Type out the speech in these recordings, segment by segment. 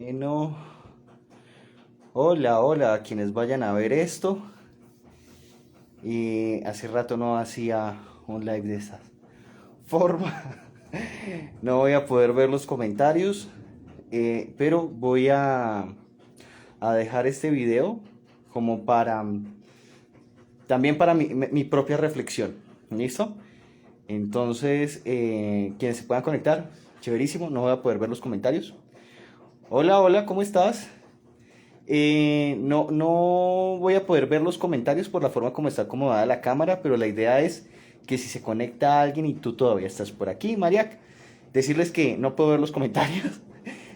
Bueno, hola, hola a quienes vayan a ver esto. Y hace rato no hacía un live de esta forma. No voy a poder ver los comentarios, pero voy a dejar este video como para también para mi propia reflexión. ¿Listo? Entonces, quienes se puedan conectar, chéverísimo. No voy a poder ver los comentarios. Hola, hola, ¿cómo estás? No voy a poder ver los comentarios por la forma como está acomodada la cámara, pero la idea es que si se conecta alguien y tú todavía estás por aquí, Mariac, decirles que no puedo ver los comentarios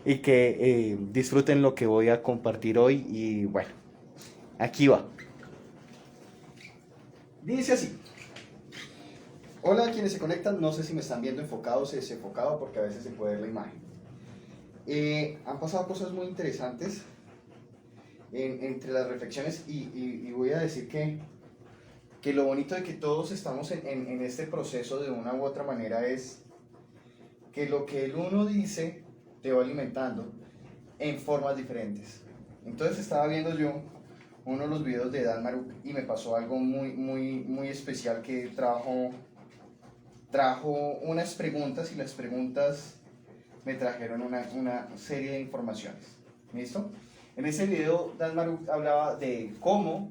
y que disfruten lo que voy a compartir hoy. Y bueno, aquí va. Dice así. Hola a quienes se conectan, no sé si me están viendo enfocado o desenfocado porque a veces se puede ver la imagen. Han pasado cosas muy interesantes entre las reflexiones y voy a decir que lo bonito de que todos estamos en este proceso de una u otra manera es que lo que el uno dice te va alimentando en formas diferentes. Entonces estaba viendo yo uno de los videos de Dan Maruk y me pasó algo muy especial que trajo unas preguntas y las preguntas me trajeron una serie de informaciones. ¿Listo? En ese video, Dan Maruk hablaba de cómo,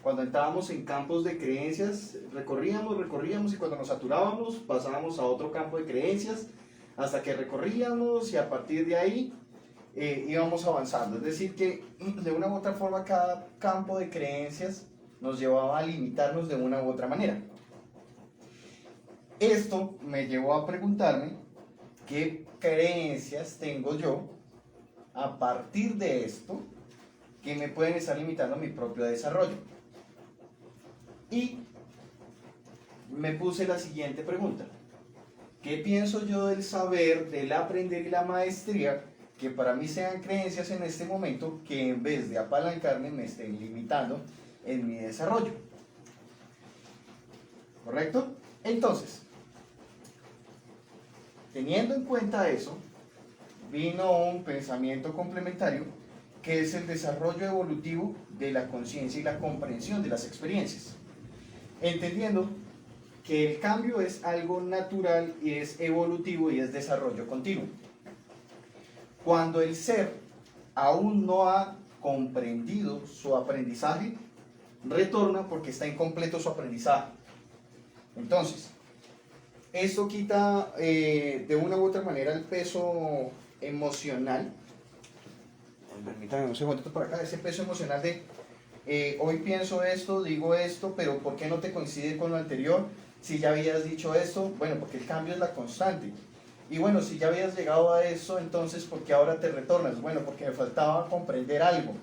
cuando entrábamos en campos de creencias, recorríamos y cuando nos saturábamos, pasábamos a otro campo de creencias, hasta que recorríamos y a partir de ahí íbamos avanzando. Es decir, que de una u otra forma cada campo de creencias nos llevaba a limitarnos de una u otra manera. Esto me llevó a preguntarme qué creencias tengo yo a partir de esto que me pueden estar limitando mi propio desarrollo. Y me puse la siguiente pregunta. ¿Qué pienso yo del saber, del aprender y la maestría que para mí sean creencias en este momento que en vez de apalancarme me estén limitando en mi desarrollo? ¿Correcto? Entonces, teniendo en cuenta eso, vino un pensamiento complementario que es el desarrollo evolutivo de la conciencia y la comprensión de las experiencias, entendiendo que el cambio es algo natural y es evolutivo y es desarrollo continuo. Cuando el ser aún no ha comprendido su aprendizaje, retorna porque está incompleto su aprendizaje. Entonces, esto quita de una u otra manera el peso emocional. Permítame un segundito por acá, ese peso emocional de hoy pienso esto, digo esto, pero ¿por qué no te coincide con lo anterior? Si ya habías dicho esto, bueno, porque el cambio es la constante. Y bueno, si ya habías llegado a eso, entonces ¿por qué ahora te retornas? Bueno, porque me faltaba comprender algo.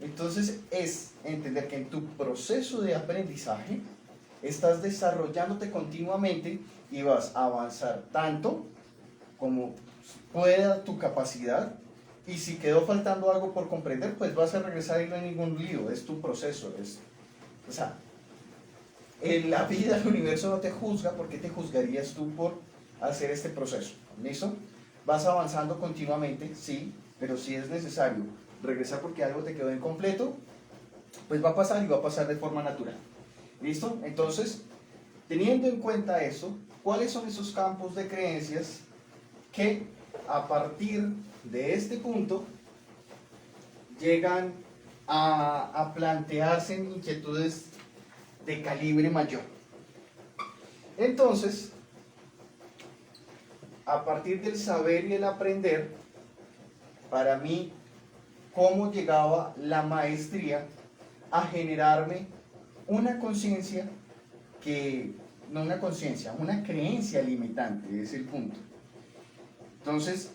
Entonces es entender que en tu proceso de aprendizaje estás desarrollándote continuamente y vas a avanzar tanto como pueda tu capacidad. Y si quedó faltando algo por comprender, pues vas a regresar y no hay ningún lío, es tu proceso. O sea, en la vida, el universo no te juzga, ¿por qué te juzgarías tú por hacer este proceso? ¿Listo? Vas avanzando continuamente, sí, pero si es necesario regresar porque algo te quedó incompleto, pues va a pasar y va a pasar de forma natural. ¿Listo? Entonces, teniendo en cuenta eso, ¿cuáles son esos campos de creencias que a partir de este punto llegan a plantearse inquietudes de calibre mayor? Entonces, a partir del saber y el aprender, para mí, cómo llegaba la maestría a generarme una conciencia que, no una conciencia, una creencia limitante, es el punto. Entonces,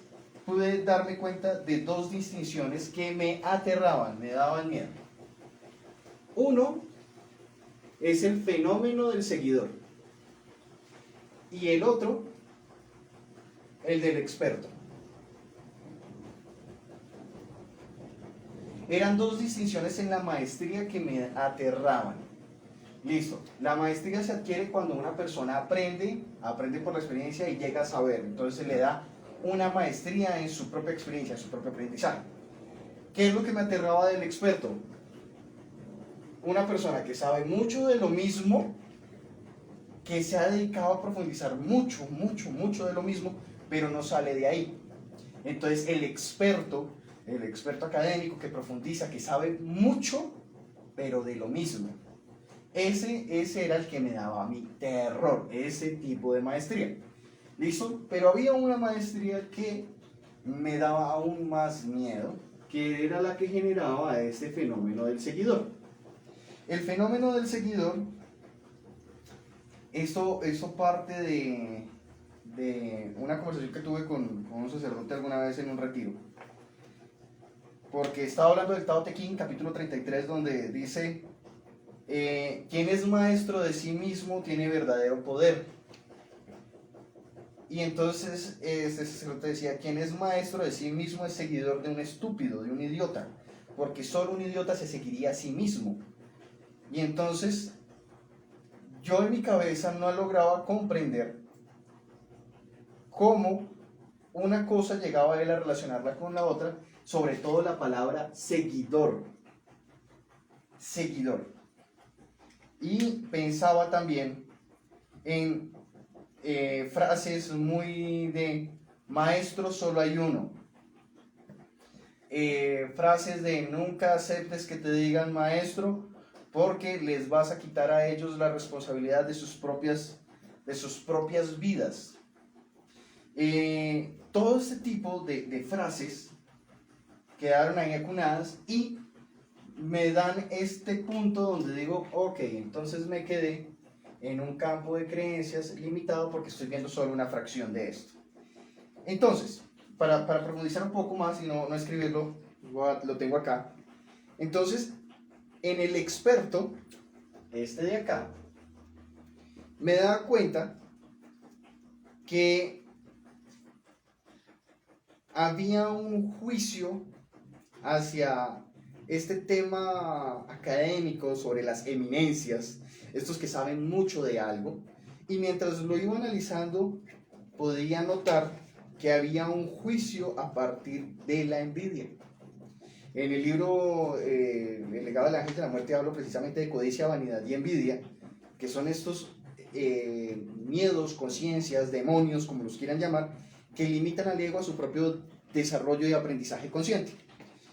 pude darme cuenta de dos distinciones que me aterraban, me daban miedo. Uno es el fenómeno del seguidor y el otro, el del experto. Eran dos distinciones en la maestría que me aterraban. Listo, la maestría se adquiere cuando una persona aprende por la experiencia y llega a saber, entonces se le da una maestría en su propia experiencia, en su propio aprendizaje. ¿Qué es lo que me aterraba del experto? Una persona que sabe mucho de lo mismo, que se ha dedicado a profundizar mucho, mucho, mucho de lo mismo, pero no sale de ahí. Entonces el experto académico que profundiza, que sabe mucho, pero de lo mismo. Ese era el que me daba a mí terror, ese tipo de maestría. ¿Listo? Pero había una maestría que me daba aún más miedo, que era la que generaba este fenómeno del seguidor. El fenómeno del seguidor, eso parte de una conversación que tuve con un sacerdote alguna vez en un retiro. Porque estaba hablando del Tao Te Ching, capítulo 33, donde dice, quien es maestro de sí mismo tiene verdadero poder. Y entonces este sacerdote decía, quien es maestro de sí mismo es seguidor de un estúpido, de un idiota, porque solo un idiota se seguiría a sí mismo. Y entonces yo en mi cabeza no lograba comprender cómo una cosa llegaba a él a relacionarla con la otra, sobre todo la palabra seguidor. Seguidor. Y pensaba también en frases muy de maestro solo hay uno. Frases de nunca aceptes que te digan maestro porque les vas a quitar a ellos la responsabilidad de sus propias vidas. Todo este tipo de frases quedaron ahí acunadas y me dan este punto donde digo, ok, entonces me quedé en un campo de creencias limitado porque estoy viendo solo una fracción de esto. Entonces, para profundizar un poco más y no escribirlo, lo tengo acá. Entonces, en el experto, este de acá, me da cuenta que había un juicio hacia este tema académico sobre las eminencias, estos que saben mucho de algo, y mientras lo iba analizando podía notar que había un juicio a partir de la envidia. En el libro El legado del ángel de la muerte hablo precisamente de codicia, vanidad y envidia, que son estos miedos, conciencias, demonios, como los quieran llamar, que limitan al ego a su propio desarrollo y aprendizaje consciente.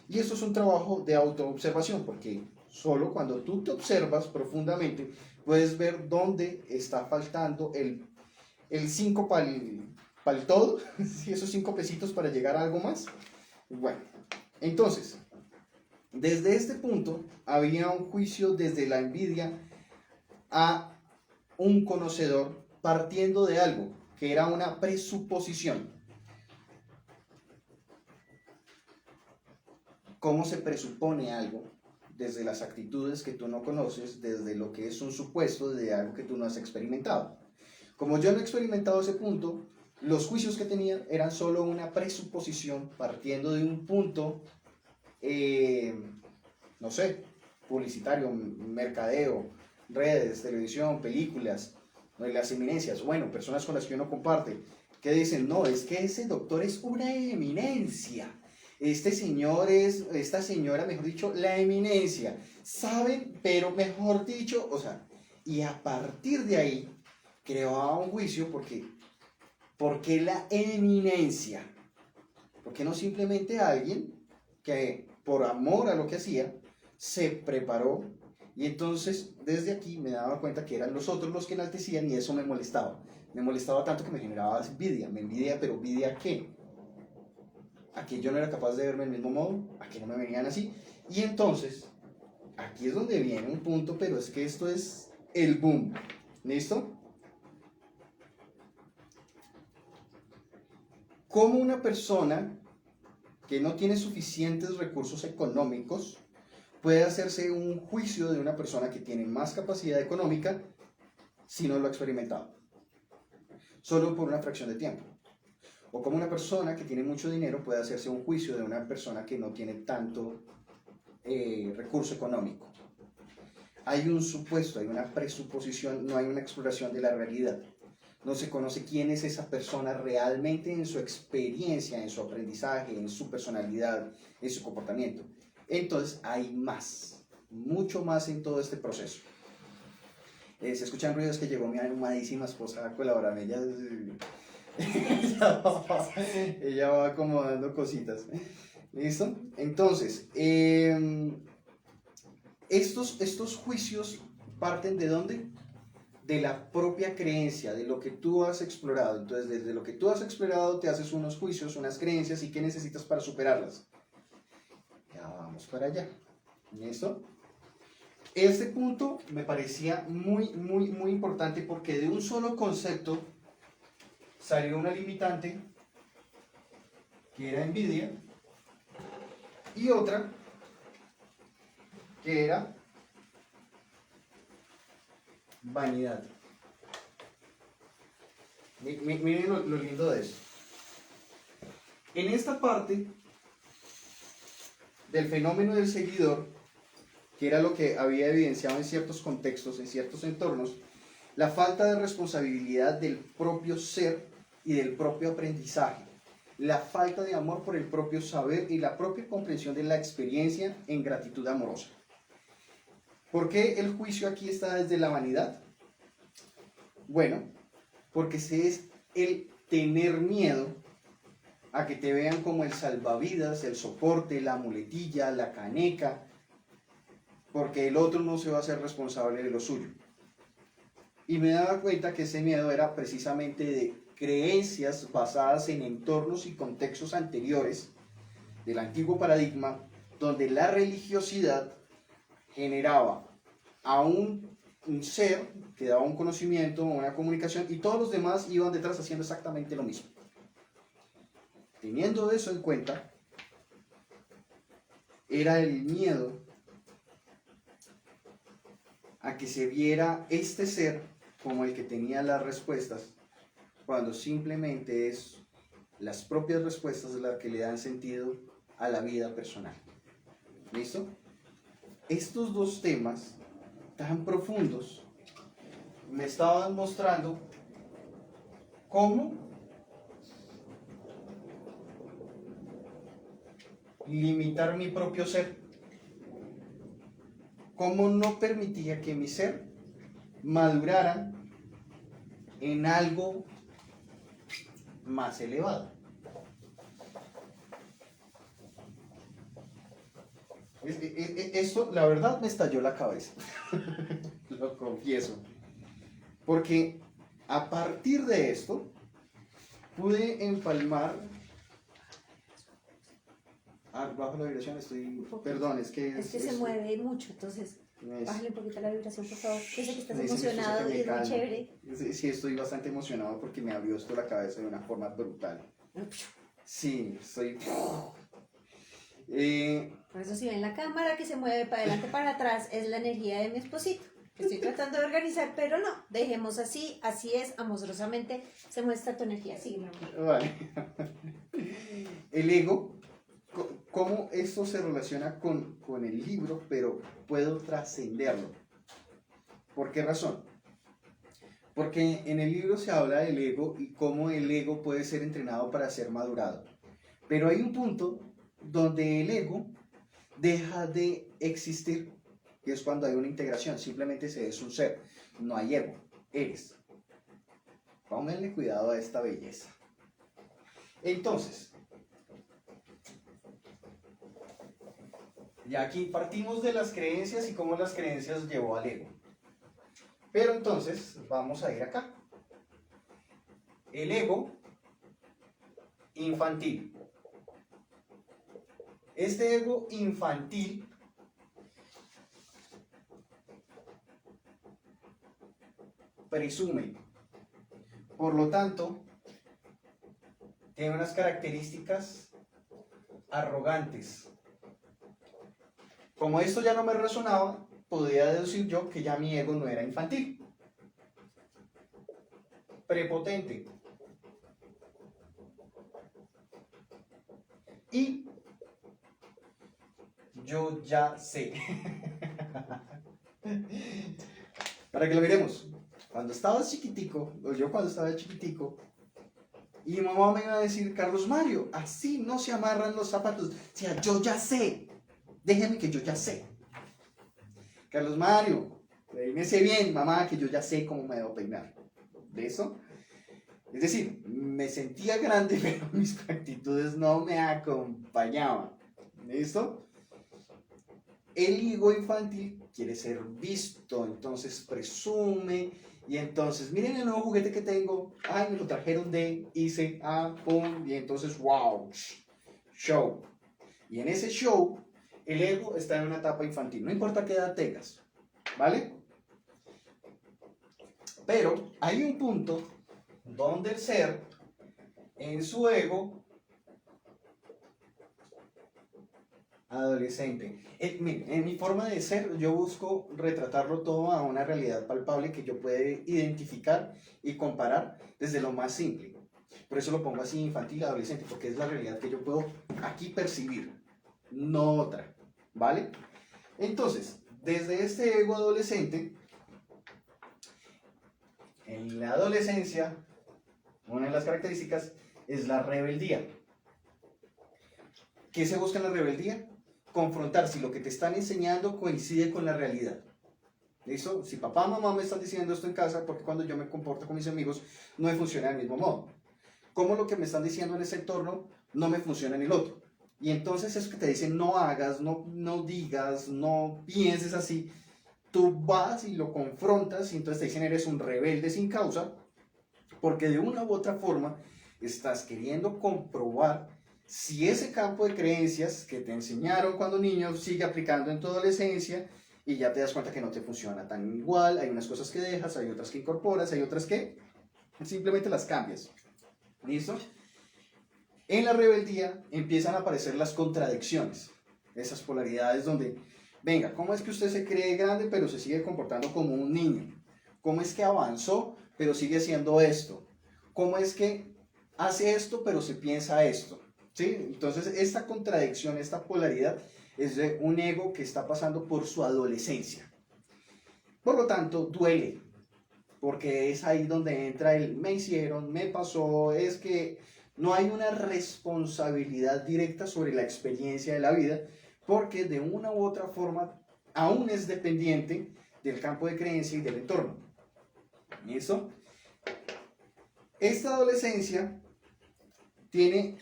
Y esto es un trabajo de autoobservación, porque solo cuando tú te observas profundamente puedes ver dónde está faltando el 5 para el todo, esos 5 pesitos para llegar a algo más. Bueno, entonces, desde este punto había un juicio desde la envidia a un conocedor partiendo de algo que era una presuposición. ¿Cómo se presupone algo? Desde las actitudes que tú no conoces, desde lo que es un supuesto de algo que tú no has experimentado. Como yo no he experimentado ese punto, los juicios que tenía eran solo una presuposición partiendo de un punto, no sé, publicitario, mercadeo, redes, televisión, películas, las eminencias, bueno, personas con las que uno comparte, que dicen, no, es que ese doctor es una eminencia. Este señor es, esta señora, mejor dicho, la eminencia. Saben, pero mejor dicho, o sea, y a partir de ahí creaba un juicio porque ¿por qué la eminencia? ¿Por qué no simplemente alguien que por amor a lo que hacía se preparó? Y entonces desde aquí me daba cuenta que eran los otros los que enaltecían y eso me molestaba. Me molestaba tanto que me generaba envidia. Me envidia, pero ¿envidia a qué? A que yo no era capaz de verme del mismo modo, a que no me venían así. Y entonces, aquí es donde viene un punto, pero es que esto es el boom. ¿Listo? ¿Cómo una persona que no tiene suficientes recursos económicos puede hacerse un juicio de una persona que tiene más capacidad económica si no lo ha experimentado? Solo por una fracción de tiempo. O como una persona que tiene mucho dinero puede hacerse un juicio de una persona que no tiene tanto recurso económico. Hay un supuesto, hay una presuposición, no hay una exploración de la realidad. no se conoce quién es esa persona realmente en su experiencia, en su aprendizaje, en su personalidad, en su comportamiento. Entonces hay más, mucho más en todo este proceso. Se escuchan ruidos que llegó mi amadísima esposa a colaborarme. Ella va acomodando cositas. ¿Listo? Entonces, estos juicios parten ¿de dónde? De la propia creencia, de lo que tú has explorado. Entonces, desde lo que tú has explorado, te haces unos juicios, unas creencias y qué necesitas para superarlas. Ya vamos para allá. ¿Listo? Este punto me parecía muy importante porque de un solo concepto salió una limitante que era envidia y otra que era vanidad. Miren lo lindo de eso. En esta parte del fenómeno del seguidor, que era lo que había evidenciado en ciertos contextos, en ciertos entornos, la falta de responsabilidad del propio ser y del propio aprendizaje, la falta de amor por el propio saber y la propia comprensión de la experiencia en gratitud amorosa. ¿Por qué el juicio aquí está desde la vanidad? Bueno, porque ese es el tener miedo a que te vean como el salvavidas, el soporte, la muletilla, la caneca, porque el otro no se va a hacer responsable de lo suyo. Y me daba cuenta que ese miedo era precisamente de creencias basadas en entornos y contextos anteriores del antiguo paradigma, donde la religiosidad generaba a un ser que daba un conocimiento, una comunicación, y todos los demás iban detrás haciendo exactamente lo mismo. Teniendo eso en cuenta, era el miedo a que se viera este ser como el que tenía las respuestas, cuando simplemente es las propias respuestas las que le dan sentido a la vida personal. ¿Listo? Estos dos temas tan profundos me estaban mostrando cómo limitar mi propio ser, cómo no permitía que mi ser madurara en algo más elevado. Esto, la verdad, me estalló la cabeza, lo confieso, porque a partir de esto pude empalmar. Bajo la vibración, perdón, es que se mueve mucho, entonces bájale un poquito la vibración, por favor. Yo sé que estás emocionado y es muy chévere. Sí, estoy bastante emocionado porque me abrió esto la cabeza de una forma brutal. Sí, estoy... Por eso si ven la cámara que se mueve para adelante, para atrás, es la energía de mi esposito. Estoy tratando de organizar, pero no, dejemos así es, amorosamente se muestra tu energía. Sígueme. Vale. El ego, cómo esto se relaciona con el libro, pero puedo trascenderlo. ¿Por qué razón? Porque en el libro se habla del ego y cómo el ego puede ser entrenado para ser madurado. Pero hay un punto donde el ego deja de existir, que es cuando hay una integración, simplemente se es un ser, no hay ego, eres. Pónganle cuidado a esta belleza. Entonces, ya aquí partimos de las creencias y cómo las creencias llevó al ego. Pero entonces, vamos a ir acá. El ego infantil. Este ego infantil presume, por lo tanto, tiene unas características arrogantes. Como esto ya no me resonaba, podía deducir yo que ya mi ego no era infantil. Prepotente. Y yo ya sé. Para que lo miremos. cuando estabas chiquitico, o yo cuando estaba chiquitico, y mi mamá me iba a decir, Carlos Mario, así no se amarran los zapatos. O sea, yo ya sé, déjeme que yo ya sé. Carlos Mario, peínese bien, mamá, que yo ya sé cómo me debo peinar. ¿De eso? Es decir, me sentía grande, pero mis actitudes no me acompañaban. ¿Listo? El ego infantil quiere ser visto, entonces presume, y entonces, miren el nuevo juguete que tengo, ay, me lo trajeron de, hice, pum, y entonces, wow, show. Y en ese show, el ego está en una etapa infantil, no importa qué edad tengas, ¿vale? Pero hay un punto donde el ser, en su ego, adolescente. Miren, en mi forma de ser, yo busco retratarlo todo a una realidad palpable que yo pueda identificar y comparar desde lo más simple. Por eso lo pongo así, infantil, adolescente, porque es la realidad que yo puedo aquí percibir, no otra, ¿vale? Entonces, desde este ego adolescente, en la adolescencia, una de las características es la rebeldía. ¿Qué se busca en la rebeldía? Confrontar si lo que te están enseñando coincide con la realidad. ¿Listo? Si papá o mamá me están diciendo esto en casa, porque cuando yo me comporto con mis amigos no me funciona del mismo modo. ¿Cómo lo que me están diciendo en ese entorno no me funciona en el otro? Y entonces eso que te dicen no hagas, no digas, no pienses así, tú vas y lo confrontas y entonces te dicen eres un rebelde sin causa, porque de una u otra forma estás queriendo comprobar si ese campo de creencias que te enseñaron cuando niño sigue aplicando en tu adolescencia y ya te das cuenta que no te funciona tan igual, hay unas cosas que dejas, hay otras que incorporas, hay otras que simplemente las cambias. ¿Listo? En la rebeldía empiezan a aparecer las contradicciones, esas polaridades donde, venga, ¿cómo es que usted se cree grande pero se sigue comportando como un niño? ¿Cómo es que avanzó pero sigue haciendo esto? ¿Cómo es que hace esto pero se piensa esto? ¿Sí? Entonces esta contradicción, esta polaridad es de un ego que está pasando por su adolescencia. Por lo tanto, duele, porque es ahí donde entra el me hicieron, me pasó, es que no hay una responsabilidad directa sobre la experiencia de la vida, porque de una u otra forma aún es dependiente del campo de creencia y del entorno. ¿Listo? Esta adolescencia tiene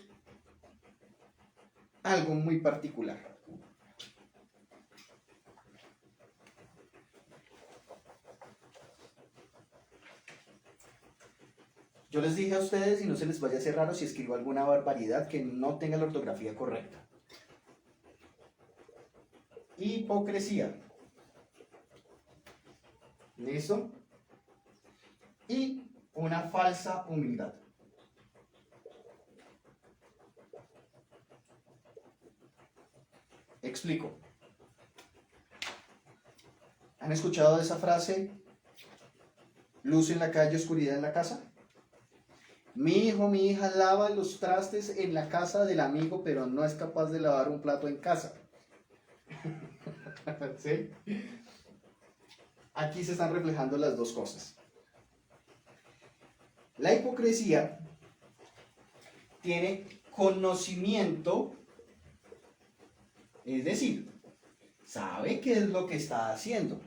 algo muy particular. Yo les dije a ustedes, y no se les vaya a hacer raro si escribo alguna barbaridad que no tenga la ortografía correcta. Hipocresía. ¿Listo? Y una falsa humildad. Explico. ¿Han escuchado esa frase? Luz en la calle, oscuridad en la casa. Mi hijo, mi hija lava los trastes en la casa del amigo, pero no es capaz de lavar un plato en casa. ¿Sí? Aquí se están reflejando las dos cosas. La hipocresía tiene conocimiento, es decir, sabe qué es lo que está haciendo.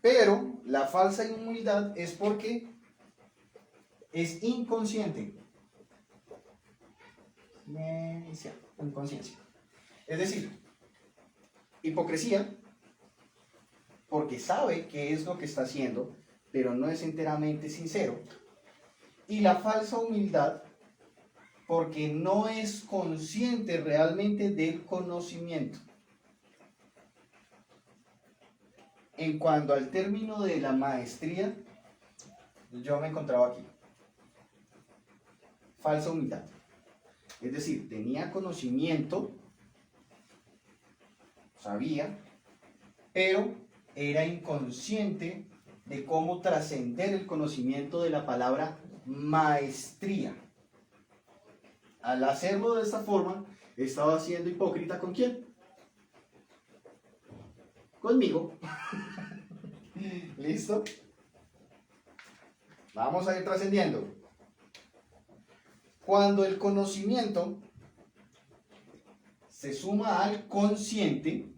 Pero la falsa humildad es porque es inconsciente. Inconsciencia. Es decir, hipocresía porque sabe qué es lo que está haciendo, pero no es enteramente sincero. Y la falsa humildad porque no es consciente realmente del conocimiento. En cuanto al término de la maestría, yo me encontraba aquí. Falsa humildad. Es decir, tenía conocimiento, sabía, pero era inconsciente de cómo trascender el conocimiento de la palabra maestría. Al hacerlo de esta forma, estaba siendo hipócrita ¿con quién? Conmigo. ¿Listo? Vamos a ir trascendiendo. Cuando el conocimiento se suma al consciente,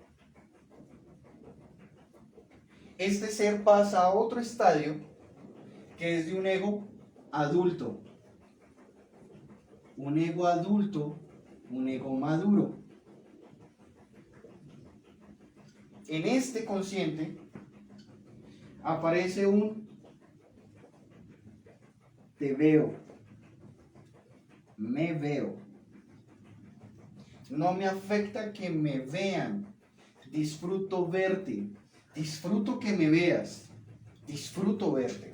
este ser pasa a otro estadio que es de un ego adulto. Un ego adulto, un ego maduro. En este consciente aparece un te veo, me veo. No me afecta que me vean, disfruto verte, disfruto que me veas, disfruto verte.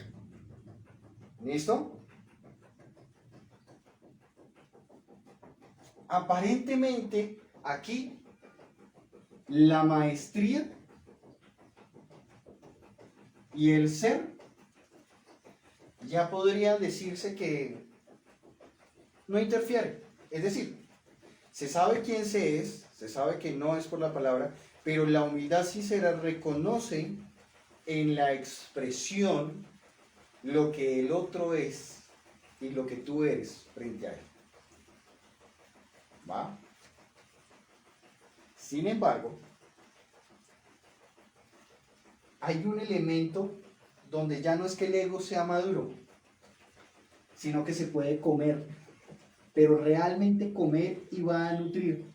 ¿Listo? Aparentemente aquí la maestría y el ser ya podría decirse que no interfiere. Es decir, se sabe quién se es, se sabe que no es por la palabra, pero la humildad sincera reconoce en la expresión lo que el otro es y lo que tú eres frente a él. ¿Va? Sin embargo, hay un elemento donde ya no es que el ego sea maduro, sino que se puede comer, pero realmente comer y va a nutrir.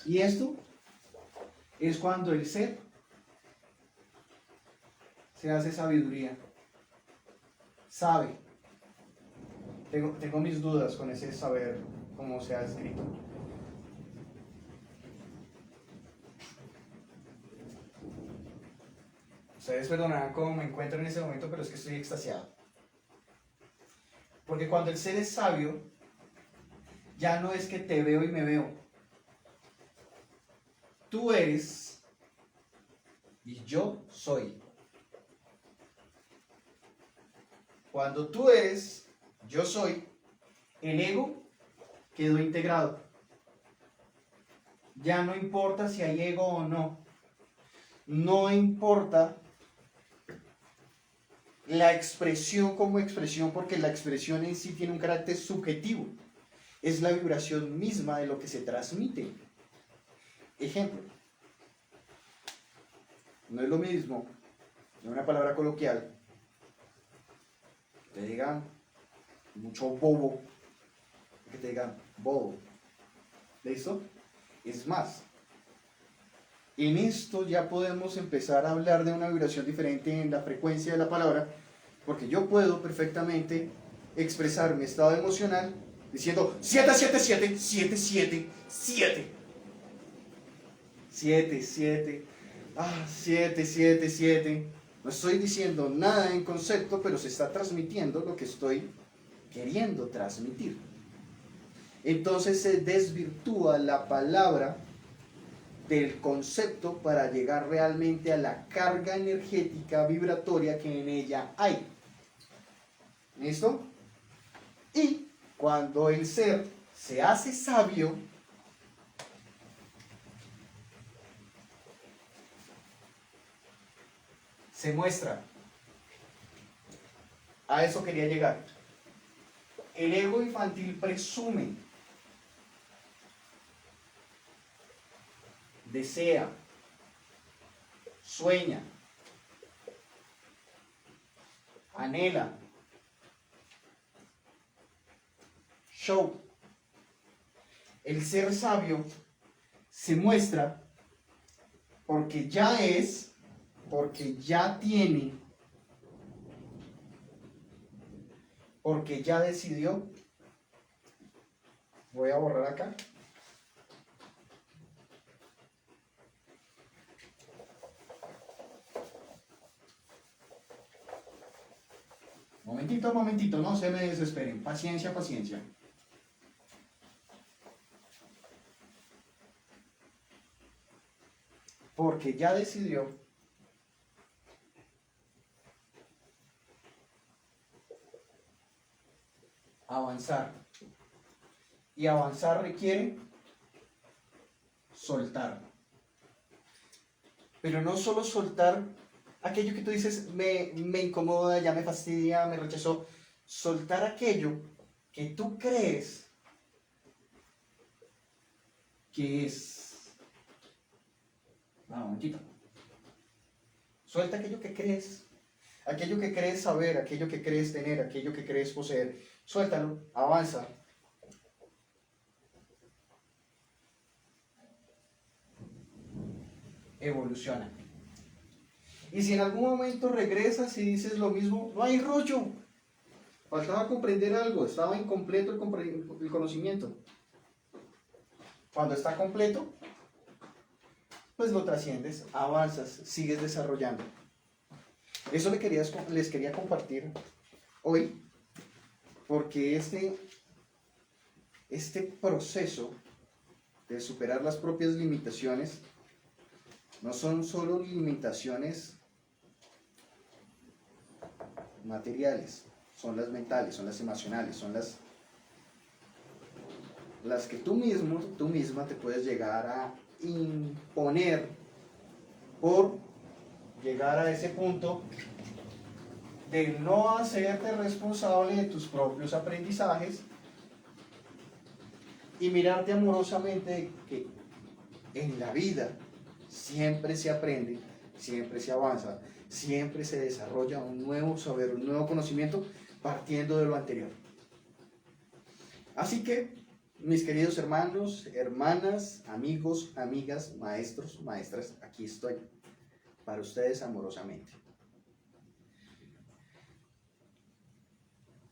Y esto es cuando el ser se hace sabiduría, sabe. Tengo mis dudas con ese saber, como se ha escrito. Ustedes perdonarán cómo me encuentro en ese momento, pero es que estoy extasiado. Porque cuando el ser es sabio, ya no es que te veo y me veo. Tú eres y yo soy. Cuando tú eres, yo soy, el ego quedó integrado. Ya no importa si hay ego o no. No importa la expresión como expresión, porque la expresión en sí tiene un carácter subjetivo. Es la vibración misma de lo que se transmite. Ejemplo. No es lo mismo, en una palabra coloquial, que te digan mucho bobo, que te digan bobo. ¿Listo? Es más, en esto ya podemos empezar a hablar de una vibración diferente en la frecuencia de la palabra, porque yo puedo perfectamente expresar mi estado emocional diciendo 777, 777, 77, 777. No estoy diciendo nada en concepto, pero se está transmitiendo lo que estoy queriendo transmitir. Entonces se desvirtúa la palabra del concepto para llegar realmente a la carga energética vibratoria que en ella hay. ¿Listo? Y cuando el ser se hace sabio, se muestra. A eso quería llegar. El ego infantil presume, desea, sueña, anhela, show. El ser sabio se muestra porque ya es, porque ya tiene, porque ya decidió. Voy a borrar acá. Momentito, no se me desesperen. Paciencia, paciencia. Porque ya decidió avanzar. Y avanzar requiere soltar. Pero no solo soltar aquello que tú dices me incomoda, ya me fastidia, me rechazó. Soltar aquello que tú crees que es... No, un momentito. Suelta aquello que crees saber, aquello que crees tener, aquello que crees poseer. Suéltalo, avanza. Evoluciona. Y si en algún momento regresas y dices lo mismo, no hay rollo. Faltaba comprender algo, estaba incompleto el conocimiento. Cuando está completo, pues lo trasciendes, avanzas, sigues desarrollando. Eso les quería compartir hoy, porque este proceso de superar las propias limitaciones no son solo limitaciones materiales, son las mentales, son las emocionales, son las que tú misma te puedes llegar a imponer por llegar a ese punto de no hacerte responsable de tus propios aprendizajes y mirarte amorosamente de que en la vida siempre se aprende, siempre se avanza, siempre se desarrolla un nuevo saber, un nuevo conocimiento partiendo de lo anterior. Así que, mis queridos hermanos, hermanas, amigos, amigas, maestros, maestras, aquí estoy para ustedes amorosamente.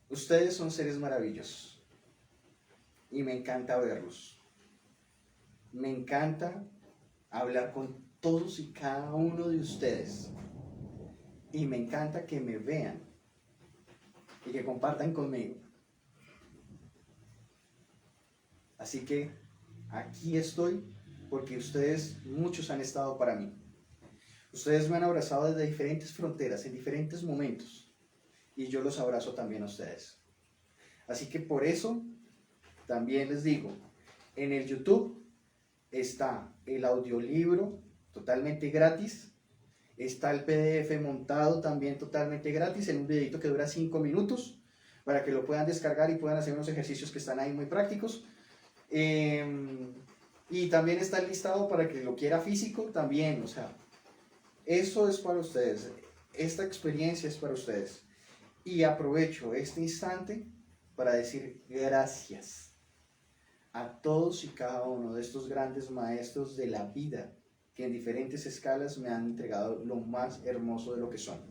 Ustedes son seres maravillosos y me encanta verlos. Me encanta hablar con todos y cada uno de ustedes y me encanta que me vean y que compartan conmigo. Así que aquí estoy porque ustedes, muchos han estado para mí. Ustedes me han abrazado desde diferentes fronteras, en diferentes momentos, y yo los abrazo también a ustedes. Así que por eso también les digo, en el YouTube está el audiolibro totalmente gratis, está el PDF montado también totalmente gratis en un videito que dura 5 minutos para que lo puedan descargar y puedan hacer unos ejercicios que están ahí muy prácticos. Y también está el listado para que lo quiera físico también, o sea, eso es para ustedes, esta experiencia es para ustedes. Y aprovecho este instante para decir gracias a todos y cada uno de estos grandes maestros de la vida que en diferentes escalas me han entregado lo más hermoso de lo que son.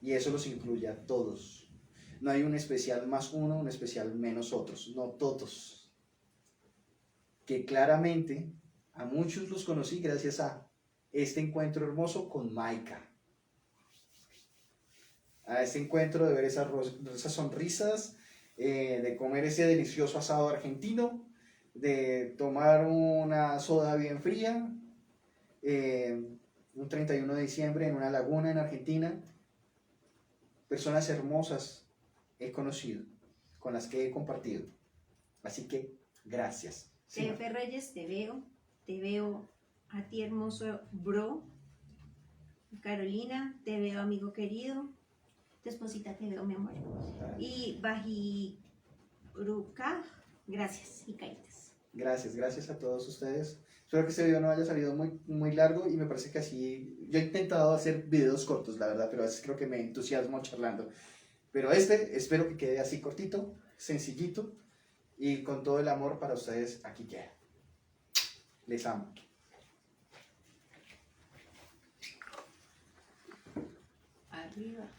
Y eso los incluye a todos. No hay un especial más uno, un especial menos otros, no todos. Que claramente a muchos los conocí gracias a este encuentro hermoso con Maika. A este encuentro de ver esas sonrisas, de comer ese delicioso asado argentino, de tomar una soda bien fría, un 31 de diciembre en una laguna en Argentina. Personas hermosas he conocido, con las que he compartido. Así que, gracias. Sí. Tefe Reyes, te veo a ti hermoso bro. Carolina, te veo amigo querido. Tu esposita te veo mi amor. Y Bajiruka, gracias y caritas. Gracias a todos ustedes. Espero que este video no haya salido muy largo y me parece que así, yo he intentado hacer videos cortos la verdad, pero a veces creo que me entusiasmo charlando. Pero espero que quede así cortito, sencillito y con todo el amor para ustedes aquí queda. Les amo. Arriba.